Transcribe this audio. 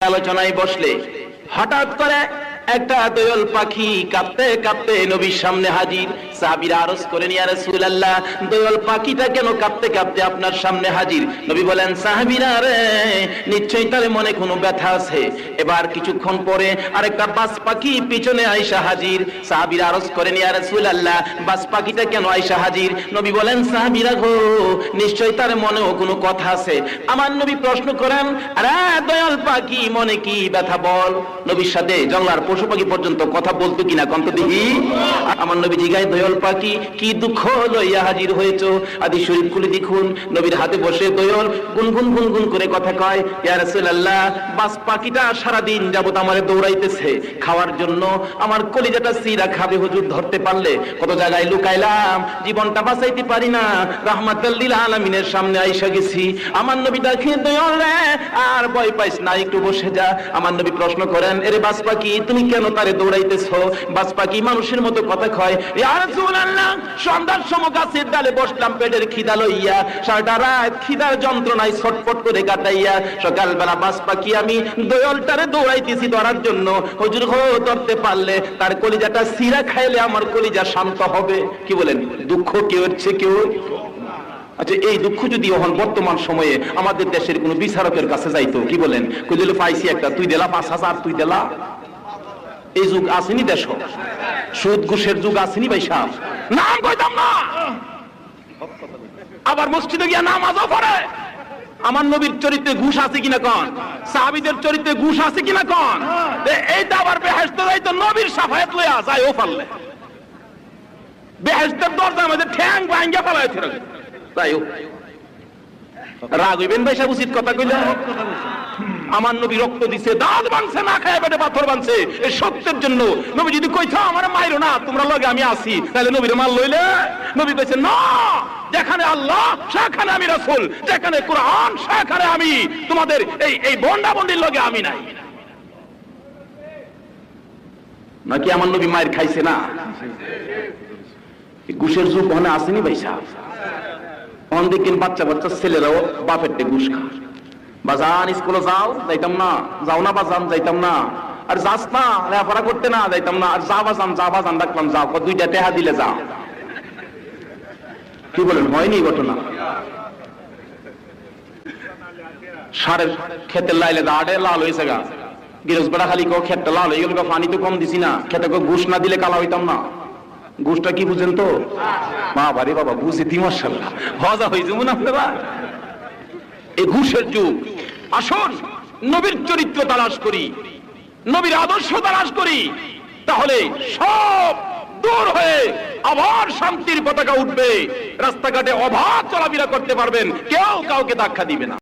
আলোচনায় বসলে হঠাৎ করে একটা দোয়েল পাখি কাঁপতে কাঁপতে নবীর সামনে হাজির। সাহাবীরা আরজ করেন, ইয়া রাসূলুল্লাহ, দোয়েল পাখিটা কেন কাঁপতে কাঁপতে আপনার সামনে হাজির? নবী বলেন, সাহাবীরা রে, নিশ্চয়ই তার মনে কোনো ব্যথা আছে। এবার কিছুক্ষণ পরে আরেকটা বাজ পাখি পিছনে আয়েশা হাজির। সাহাবীরা আরজ করেন, ইয়া রাসূলুল্লাহ, বাজ পাখিটা কেন আয়েশা হাজির? নবী বলেন, সাহাবীরা গো, নিশ্চয়ই তার মনেও কোনো কথা আছে। আমার নবী প্রশ্ন করেন, আরে দোয়েল পাখি, মনে কি ব্যথা বল? নবীর সাথে জঙ্গলার পশু পাখি পর্যন্ত কথা বলতো কিনা কন্ত দেখি। আমার নবী জিগায়, দোয়েল পাখি, কি দুঃখ লইয়া হাজির হয়েছো? হাদিস শরীফ খুলে দেখুন, নবীর হাতে বসে দোয়েল গুনগুন গুনগুন করে কথা কয়, ইয়া রাসূলুল্লাহ, বাজ পাখিটা সারাদিন যাবত আমারে দৌড়াইতেছে খাওয়ার জন্য, আমার কলিজাটা সিরা খাবে হুজুর, ধরতে পারলে। কত জায়গায় লুকাইলাম, জীবনটা বাঁচাইতে পারি না, রাহমাতাল লিল আলামিনের সামনে আইসা গেছি। আমার নবী দেখে, দোয়েল রে, আর ভয় পাইস না, একটু বসে যা। আমার নবী প্রশ্ন করেন, এরে বাজ পাখি, তুমি কেন তারে দৌড়াইতেছো? বাজ পাখি মানুষের মতো কথা কয়, ইয়া রাসূলুল্লাহ, সন্ধ্যার সময় গাছের ডালে বসলাম পেটের খিদা লইয়া, সারাটা রাত খিদার যন্ত্রণায় ছটফট করে কাটাইয়া সকালবেলা বাজ পাখি আমি দোয়েলটারে দৌড়াইতেছি ধরার জন্য। হুজুর গো, ধরতে পারলে তার কলিজাটা সিরা খাইলে আমার কলিজা শান্ত হবে। কি বলেন? দুঃখ কেউ হচ্ছে কেউ। আচ্ছা, এই দুঃখ যদি এখন বর্তমান সময়ে আমাদের দেশের কোন বিচারকের কাছে যাইতো, কি বলেন? কইলে পাইছি একটা, তুই দিলা ৫,০০০, তুই দিলা। এই যুগ আসেনি দেশ, সুদ ঘুষের যুগ আসেনি ভাই সাহেব, নাম কইতাম না। আবার মসজিদে গিয়া নামাজও পড়ে। আমার নবীর চরিত্রে ঘুষ আছে কিনা কোন? সাহাবীদের চরিত্রে ঘুষ আছে কিনা কোন? এইটা আবার বেহেশতে যাইতো নবীর শাফায়াত লইয়া যায়, ও পারলে বেহেশতের দরজার মধ্যে ঠ্যাং ভাঙ্গা ফেলাইতে রাখে। তাই রাগ হইবেন ভাই সাহেব, উচিত কথা কইলা। আমার নবী রক্ত দিছে, দাঁত ভাঙছে, না খায় পেটে পাথর ভাঙছে, এই সত্যের জন্য। নবী যদি কইতো আমার মাইরো না, তোমরা লগে আমি আছি, তাহলে নবীর মাল লইলে? নবী কইছে, না, যেখানে আল্লাহ সেখানে আমি রাসূল, যেখানে কোরআন সেখানে আমি, তোমাদের এই বন্ডা বন্ডির লগে আমি নাই। নাকি আমার নবী মায়ের খাইছে না? ঘুষের যুগ ওখানে আসেনি ভাই সাহেব। অনেকদিন বাচ্চা বাচ্চা ছেলেরাও বাপের টে ঘুষ খা। বাজান স্কুলে যাও, যাইতাম না। যাও না বাজান, যাইতাম না। আর যাস না, লেখাপড়া করতে না, যাইতাম না। আর যা বাজান ডাকলাম, যাও, 2টা টেহা দিলে যাও। কি বলেন, হয়নি ঘটনা? সারের খেতে লাইলে দাঁড়ে লাল হয়েছে গা, গিরস বেড়া খালি খেতটা লাল হয়ে গেল, পানি তো কম দিছি না, খেতে ঘুষ না দিলে কালা হইতাম না। ঘুষটা কি বুঝেন তো? বাবা রে বাবা, বুঝেছি মাশাআল্লাহ, হজা হয়েছে মনে আপনারা। এই ঘুষের যুগ। আসুন নবীর চরিত্র তালাশ করি, নবীর আদর্শ তালাশ করি, তাহলে সব দূর হয়ে আবার শান্তির পতাকা উঠবে। রাস্তাঘাটে অবাধ চলাফেরা করতে পারবেন, কেউ কাউকে ধাক্কা দিবে না।